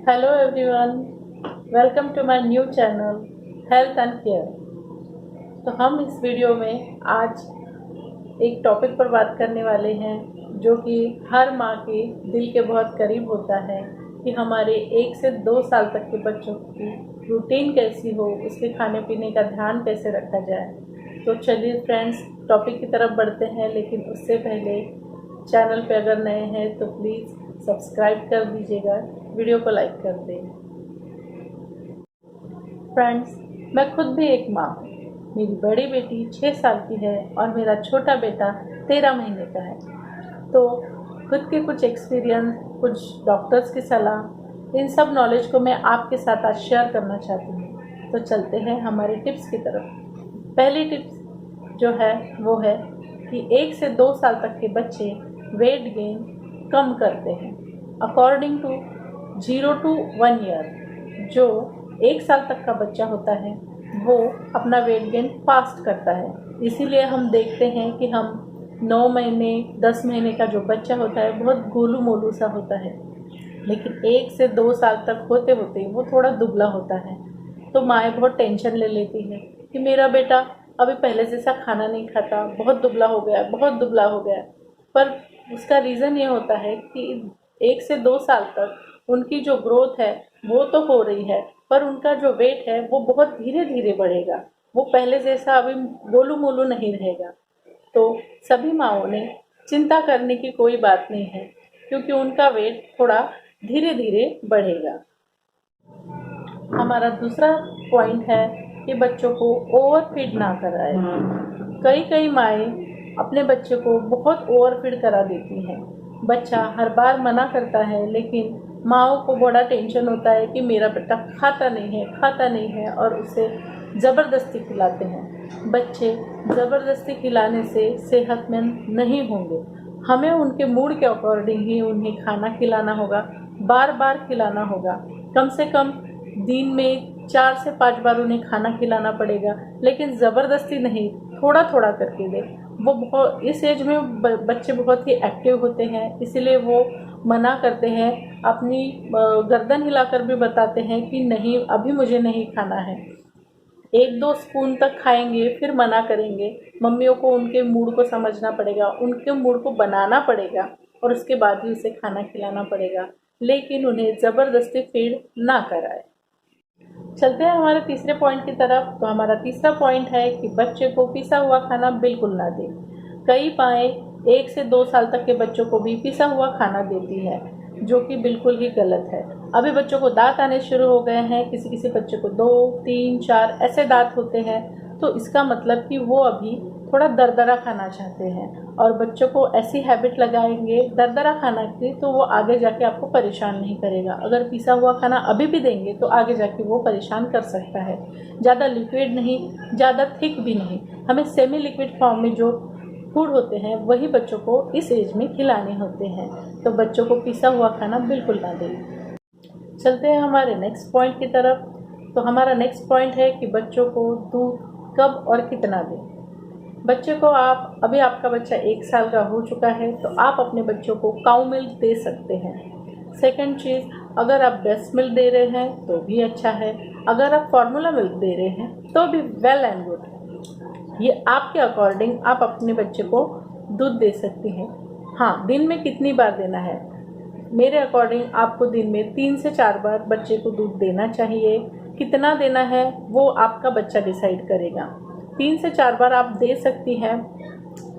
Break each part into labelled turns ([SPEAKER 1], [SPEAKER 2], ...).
[SPEAKER 1] Hello everyone, welcome to my new channel health and care. तो हम इस video में आज एक टॉपिक पर बात करने वाले हैं जो कि हर माँ के दिल के बहुत करीब होता है कि हमारे 1 से 2 साल तक के बच्चों की रूटीन कैसी हो, उसके खाने पीने का ध्यान कैसे रखा जाए। तो चलिए फ्रेंड्स, टॉपिक की तरफ बढ़ते हैं, लेकिन उससे पहले चैनल पे अगर नए हैं तो प्लीज़ सब्सक्राइब कर दीजिएगा, वीडियो को लाइक कर दें। फ्रेंड्स, मैं खुद भी एक माँ हूँ। मेरी बड़ी बेटी 6 साल की है और मेरा छोटा बेटा 13 महीने का है। तो खुद के कुछ एक्सपीरियंस, कुछ डॉक्टर्स की सलाह, इन सब नॉलेज को मैं आपके साथ आज शेयर करना चाहती हूँ। तो चलते हैं हमारे टिप्स की तरफ। पहली टिप्स जो है वो है कि 1 से 2 साल तक के बच्चे वेट गेन कम करते हैं। अकॉर्डिंग टू 0 to 1 ईयर, जो 1 साल तक का बच्चा होता है वो अपना वेट गेन फास्ट करता है। इसीलिए हम देखते हैं कि हम 9 महीने 10 महीने का जो बच्चा होता है बहुत गोलू मोलू सा होता है, लेकिन 1 से 2 साल तक होते होते वो थोड़ा दुबला होता है। तो माएँ बहुत टेंशन ले लेती हैं कि मेरा बेटा अभी पहले जैसा खाना नहीं खाता, बहुत दुबला हो गया, बहुत दुबला हो गया। पर उसका रीज़न ये होता है कि 1 से 2 साल तक उनकी जो ग्रोथ है वो तो हो रही है, पर उनका जो वेट है वो बहुत धीरे धीरे बढ़ेगा। वो पहले जैसा अभी गोलू मोलू नहीं रहेगा। तो सभी माँओं ने चिंता करने की कोई बात नहीं है, क्योंकि उनका वेट थोड़ा धीरे धीरे बढ़ेगा। हमारा दूसरा पॉइंट है कि बच्चों को ओवरफीड ना कराएं। कई माएँ अपने बच्चे को बहुत ओवरफीड करा देती हैं। बच्चा हर बार मना करता है, लेकिन माँओं को बड़ा टेंशन होता है कि मेरा बेटा खाता नहीं है और उसे ज़बरदस्ती खिलाते हैं। बच्चे ज़बरदस्ती खिलाने से सेहतमंद नहीं होंगे। हमें उनके मूड के अकॉर्डिंग ही उन्हें खाना खिलाना होगा, बार बार खिलाना होगा। कम से कम दिन में 4 से 5 बार उन्हें खाना खिलाना पड़ेगा, लेकिन ज़बरदस्ती नहीं, थोड़ा थोड़ा करके दे। वो बहुत इस एज में बच्चे बहुत ही एक्टिव होते हैं, इसीलिए वो मना करते हैं, अपनी गर्दन हिलाकर भी बताते हैं कि नहीं, अभी मुझे नहीं खाना है। 1-2 स्पून तक खाएंगे, फिर मना करेंगे। मम्मियों को उनके मूड को समझना पड़ेगा, उनके मूड को बनाना पड़ेगा और उसके बाद ही उसे खाना खिलाना पड़ेगा, लेकिन उन्हें ज़बरदस्ती फीड ना कराए। चलते हैं हमारे तीसरे पॉइंट की तरफ। तो हमारा तीसरा पॉइंट है कि बच्चे को पिसा हुआ खाना बिल्कुल ना दें। कई माएँ 1 से 2 साल तक के बच्चों को भी पिसा हुआ खाना देती है, जो कि बिल्कुल ही गलत है। अभी बच्चों को दांत आने शुरू हो गए हैं, किसी किसी बच्चे को 2, 3, 4 ऐसे दांत होते हैं, तो इसका मतलब कि वो अभी थोड़ा दरदरा खाना चाहते हैं। और बच्चों को ऐसी हैबिट लगाएंगे दरदरा खाना की, तो वो आगे जाके आपको परेशान नहीं करेगा। अगर पिसा हुआ खाना अभी भी देंगे तो आगे जाके वो परेशान कर सकता है। ज़्यादा लिक्विड नहीं, ज़्यादा थिक भी नहीं, हमें सेमी लिक्विड फॉर्म में जो फूड होते हैं वही बच्चों को इस एज में खिलाने होते हैं। तो बच्चों को पिसा हुआ खाना बिल्कुल ना दें। चलते हैं हमारे नेक्स्ट पॉइंट की तरफ। तो हमारा नेक्स्ट पॉइंट है कि बच्चों को दूध कब और कितना दें। बच्चे को आप अभी आपका बच्चा 1 साल का हो चुका है तो आप अपने बच्चों को काऊ मिल्क दे सकते हैं। सेकंड चीज़, अगर आप ब्रेस्ट मिल्क दे रहे हैं तो भी अच्छा है, अगर आप फार्मूला मिल्क दे रहे हैं तो भी वेल एंड गुड। ये आपके अकॉर्डिंग आप अपने बच्चे को दूध दे सकती हैं। हाँ, दिन में कितनी बार देना है, मेरे अकॉर्डिंग आपको दिन में 3 से 4 बार बच्चे को दूध देना चाहिए। कितना देना है वो आपका बच्चा डिसाइड करेगा। 3 से 4 बार आप दे सकती हैं,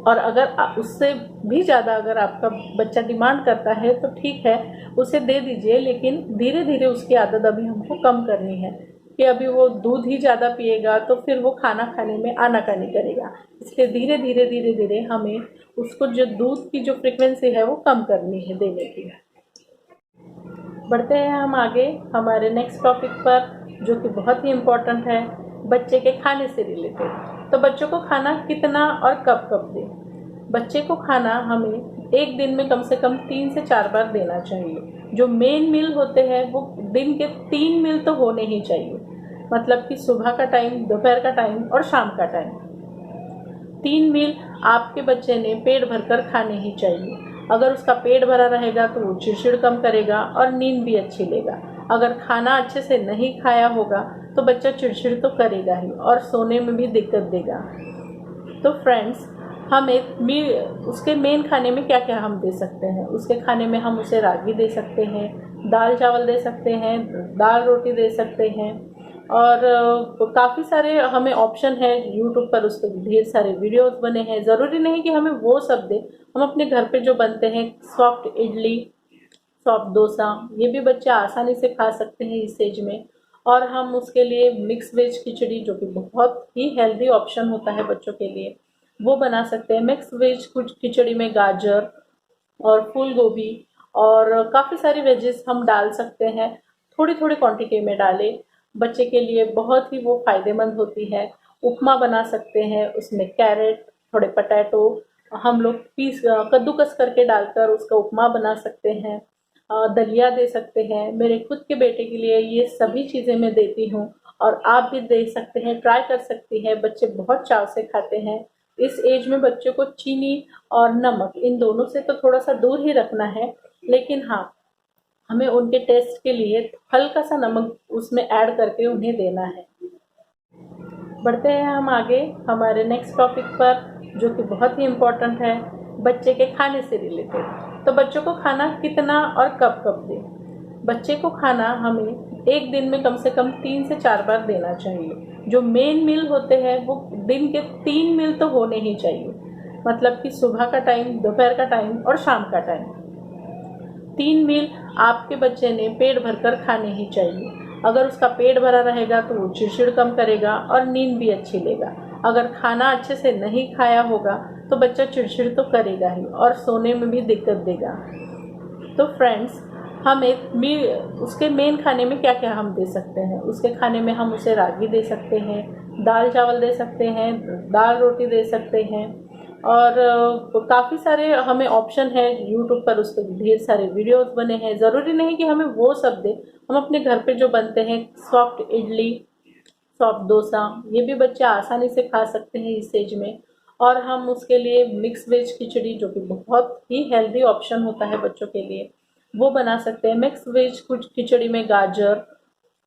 [SPEAKER 1] और अगर उससे भी ज़्यादा अगर आपका बच्चा डिमांड करता है तो ठीक है, उसे दे दीजिए, लेकिन धीरे धीरे उसकी आदत अभी हमको कम करनी है कि अभी वो दूध ही ज़्यादा पिएगा तो फिर वो खाना खाने में आनाकानी करेगा। इसलिए धीरे धीरे हमें उसको जो दूध की जो फ्रिक्वेंसी है वो कम करनी है देने की। बढ़ते हैं हम आगे हमारे नेक्स्ट टॉपिक पर, जो कि बहुत ही इम्पोर्टेंट है, बच्चे के खाने से रिलेटेड। तो बच्चों को खाना कितना और कब कब दें। बच्चे को खाना हमें एक दिन में कम से कम 3 से 4 बार देना चाहिए। जो मेन मील होते हैं वो दिन के 3 मील तो होने ही चाहिए, मतलब कि सुबह का टाइम, दोपहर का टाइम और शाम का टाइम। 3 मील आपके बच्चे ने पेट भरकर खाने ही चाहिए। अगर उसका पेट भरा रहेगा तो वो चिड़चिड़ कम करेगा और नींद भी अच्छी लेगा। अगर खाना अच्छे से नहीं खाया होगा तो बच्चा चिड़चिड़ तो करेगा ही और सोने में भी दिक्कत देगा। तो फ्रेंड्स, उसके मेन खाने में क्या क्या हम दे सकते हैं? उसके खाने में हम उसे रागी दे सकते हैं, दाल चावल दे सकते हैं, दाल रोटी दे सकते हैं और काफ़ी सारे हमें ऑप्शन है यूट्यूब पर। उस पर ढेर सारे वीडियोस बने हैं। ज़रूरी नहीं कि हमें वो सब दें, हम अपने घर पे जो बनते हैं सॉफ्ट इडली, सॉफ्ट डोसा, ये भी बच्चे आसानी से खा सकते हैं इस एज में। और हम उसके लिए मिक्स वेज खिचड़ी, जो कि बहुत ही हेल्दी ऑप्शन होता है बच्चों के लिए, वो बना सकते हैं। मिक्स वेज कुछ खिचड़ी में गाजर और फूल गोभी और काफ़ी सारी वेजेस हम डाल सकते हैं। थोड़ी थोड़ी क्वांटिटी में डालें, बच्चे के लिए बहुत ही वो फ़ायदेमंद होती है। उपमा बना सकते हैं, उसमें कैरेट, थोड़े पटैटो हम लोग कद्दूकस करके डालकर उसका उपमा बना सकते हैं। दलिया दे सकते हैं। मेरे खुद के बेटे के लिए ये सभी चीज़ें मैं देती हूँ और आप भी दे सकते हैं, ट्राई कर सकती हैं। बच्चे बहुत चाव से खाते हैं। इस एज में बच्चों को चीनी और नमक, इन दोनों से तो थोड़ा सा दूर ही रखना है, लेकिन हाँ, हमें उनके टेस्ट के लिए हल्का सा नमक उसमें ऐड करके उन्हें देना है। बढ़ते हैं हम आगे हमारे नेक्स्ट टॉपिक पर, जो कि बहुत ही इम्पोर्टेंट है, बच्चे के खाने से रिलेटेड। तो बच्चों को खाना कितना और कब कब दें? बच्चे को खाना हमें एक दिन में कम से कम 3 से 4 बार देना चाहिए। जो मेन मील होते हैं वो दिन के 3 मील तो होने ही चाहिए, मतलब कि सुबह का टाइम, दोपहर का टाइम और शाम का टाइम। 3 मील आपके बच्चे ने पेट भरकर खाने ही चाहिए। अगर उसका पेट भरा रहेगा तो वो चिड़चिड़ कम करेगा और नींद भी अच्छी लेगा। अगर खाना अच्छे से नहीं खाया होगा तो बच्चा चिड़चिड़ तो करेगा ही और सोने में भी दिक्कत देगा। तो फ्रेंड्स, उसके मेन खाने में क्या क्या हम दे सकते हैं? उसके खाने में हम उसे रागी दे सकते हैं, दाल चावल दे सकते हैं, दाल रोटी दे सकते हैं और काफ़ी सारे हमें ऑप्शन है यूट्यूब पर। उस पर ढेर सारे वीडियोस बने हैं। ज़रूरी नहीं कि हमें वो सब दें, हम अपने घर पे जो बनते हैं सॉफ्ट इडली, सॉफ्ट डोसा, ये भी बच्चे आसानी से खा सकते हैं इस एज में। और हम उसके लिए मिक्स वेज खिचड़ी, जो कि बहुत ही हेल्दी ऑप्शन होता है बच्चों के लिए, वो बना सकते हैं। मिक्स वेज कुछ खिचड़ी में गाजर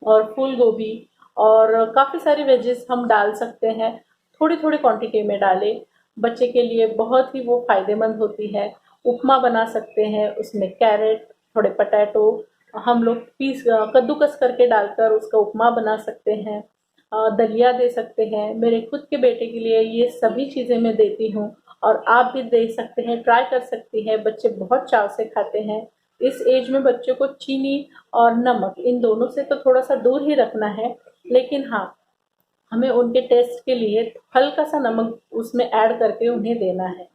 [SPEAKER 1] और फूल गोभी और काफ़ी सारी वेजेस हम डाल सकते हैं। थोड़ी थोड़ी क्वांटिटी में डालें, बच्चे के लिए बहुत ही वो फ़ायदेमंद होती है। उपमा बना सकते हैं, उसमें कैरेट, थोड़े पटैटो हम लोग कद्दूकस करके डालकर उसका उपमा बना सकते हैं। दलिया दे सकते हैं। मेरे खुद के बेटे के लिए ये सभी चीज़ें मैं देती हूँ और आप भी दे सकते हैं, ट्राई कर सकती हैं। बच्चे बहुत चाव से खाते हैं। इस एज में बच्चों को चीनी और नमक, इन दोनों से तो थोड़ा सा दूर ही रखना है, लेकिन हाँ, हमें उनके टेस्ट के लिए हल्का सा नमक उसमें ऐड करके उन्हें देना है।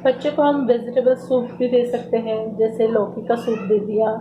[SPEAKER 1] बच्चे को हम वेजिटेबल सूप भी दे सकते हैं, जैसे लौकी का सूप दे दिया।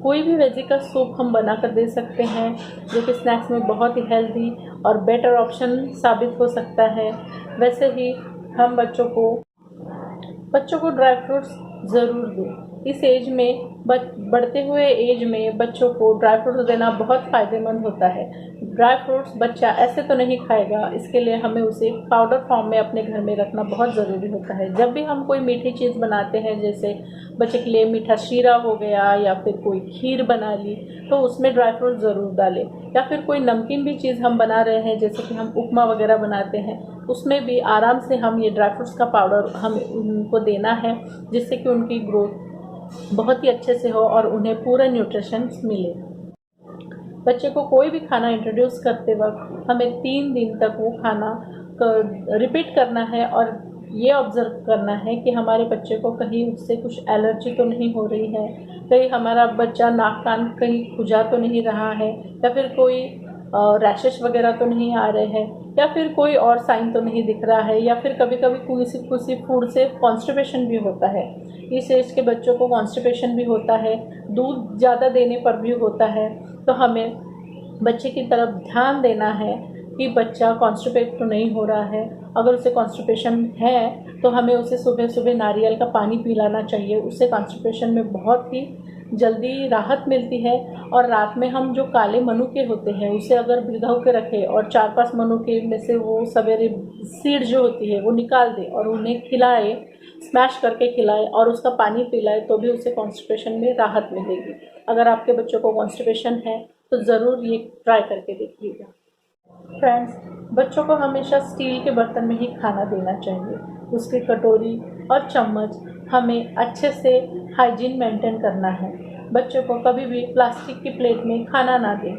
[SPEAKER 1] कोई भी वेजी का सूप हम बना कर दे सकते हैं, जो कि स्नैक्स में बहुत ही हेल्दी और बेटर ऑप्शन साबित हो सकता है। वैसे ही हम बच्चों को ड्राई फ्रूट्स ज़रूर दें। इस एज में बढ़ते हुए एज में बच्चों को ड्राई फ्रूट्स देना बहुत फ़ायदेमंद होता है। ड्राई फ्रूट्स बच्चा ऐसे तो नहीं खाएगा, इसके लिए हमें उसे पाउडर फॉर्म में अपने घर में रखना बहुत ज़रूरी होता है। जब भी हम कोई मीठी चीज़ बनाते हैं, जैसे बच्चे के लिए मीठा शीरा हो गया या फिर कोई खीर बना ली, तो उसमें ड्राई फ्रूट ज़रूर डालें। या फिर कोई नमकीन भी चीज़ हम बना रहे हैं, जैसे कि हम उपमा वगैरह बनाते हैं, उसमें भी आराम से हम ये ड्राई फ्रूट्स का पाउडर हम उनको देना है, जिससे कि उनकी ग्रोथ बहुत ही अच्छे से हो और उन्हें पूरा न्यूट्रिशंस मिले। बच्चे को कोई भी खाना इंट्रोड्यूस करते वक्त हमें 3 दिन तक वो खाना रिपीट करना है और ये ऑब्ज़र्व करना है कि हमारे बच्चे को कहीं उससे कुछ एलर्जी तो नहीं हो रही है, कहीं हमारा बच्चा नाक कान कहीं खुजा तो नहीं रहा है, या फिर कोई रैशेस वगैरह तो नहीं आ रहे हैं, या फिर कोई और साइन तो नहीं दिख रहा है, या फिर कभी कभी किसी फूड से कॉन्स्टिपेशन भी होता है। इस एज के बच्चों को कॉन्स्टिपेशन भी होता है, दूध ज़्यादा देने पर भी होता है। तो हमें बच्चे की तरफ ध्यान देना है कि बच्चा कॉन्स्टिपेट तो नहीं हो रहा है। अगर उसे कॉन्स्टिपेशन है तो हमें उसे सुबह सुबह नारियल का पानी पिलाना चाहिए। उससे कॉन्स्टिपेशन में बहुत ही जल्दी राहत मिलती है। और रात में हम जो काले मनुके होते हैं उसे अगर भिगो के रखें और 4-5 मनुके में से वो सवेरे सीड जो होती है वो निकाल दें और उन्हें खिलाएं, स्मैश करके खिलाएं और उसका पानी पिलाएं तो भी उसे कॉन्स्टिपेशन में राहत मिलेगी। अगर आपके बच्चों को कॉन्स्टिपेशन है तो ज़रूर ये ट्राई करके देखिएगा। फ्रेंड्स, बच्चों को हमेशा स्टील के बर्तन में ही खाना देना चाहिए। उसकी कटोरी और चम्मच हमें अच्छे से हाइजीन मेंटेन करना है। बच्चों को कभी भी प्लास्टिक की प्लेट में खाना ना दें।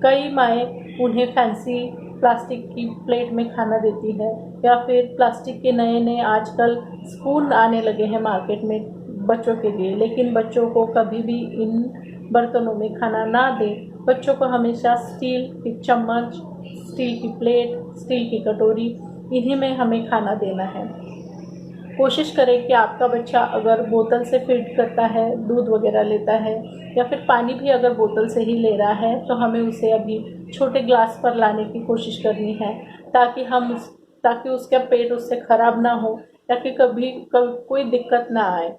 [SPEAKER 1] कई माएँ उन्हें फैंसी प्लास्टिक की प्लेट में खाना देती है या फिर प्लास्टिक के नए नए आजकल स्पून आने लगे हैं मार्केट में बच्चों के लिए, लेकिन बच्चों को कभी भी इन बर्तनों में खाना ना दें। बच्चों को हमेशा स्टील की चम्मच, स्टील की प्लेट, स्टील की कटोरी, इन्हीं में हमें खाना देना है। कोशिश करें कि आपका बच्चा अगर बोतल से फीड करता है, दूध वगैरह लेता है या फिर पानी भी अगर बोतल से ही ले रहा है तो हमें उसे अभी छोटे ग्लास पर लाने की कोशिश करनी है, ताकि उसका पेट उससे ख़राब ना हो या कि कभी कोई दिक्कत ना आए,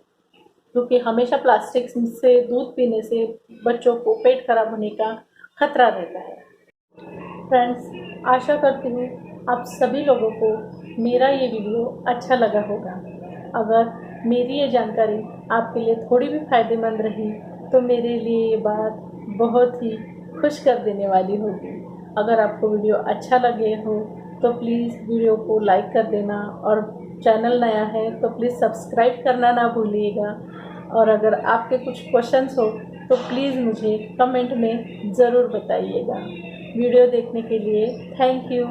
[SPEAKER 1] क्योंकि हमेशा प्लास्टिक से दूध पीने से बच्चों को पेट खराब होने का खतरा रहता है। फ्रेंड्स, आशा करती हूँ आप सभी लोगों को मेरा ये वीडियो अच्छा लगा होगा। अगर मेरी ये जानकारी आपके लिए थोड़ी भी फ़ायदेमंद रही तो मेरे लिए ये बात बहुत ही खुश कर देने वाली होगी। अगर आपको वीडियो अच्छा लगे हो तो प्लीज़ वीडियो को लाइक कर देना और चैनल नया है तो प्लीज़ सब्सक्राइब करना ना भूलिएगा। और अगर आपके कुछ क्वेश्चंस हो तो प्लीज़ मुझे कमेंट में ज़रूर बताइएगा। वीडियो देखने के लिए थैंक यू।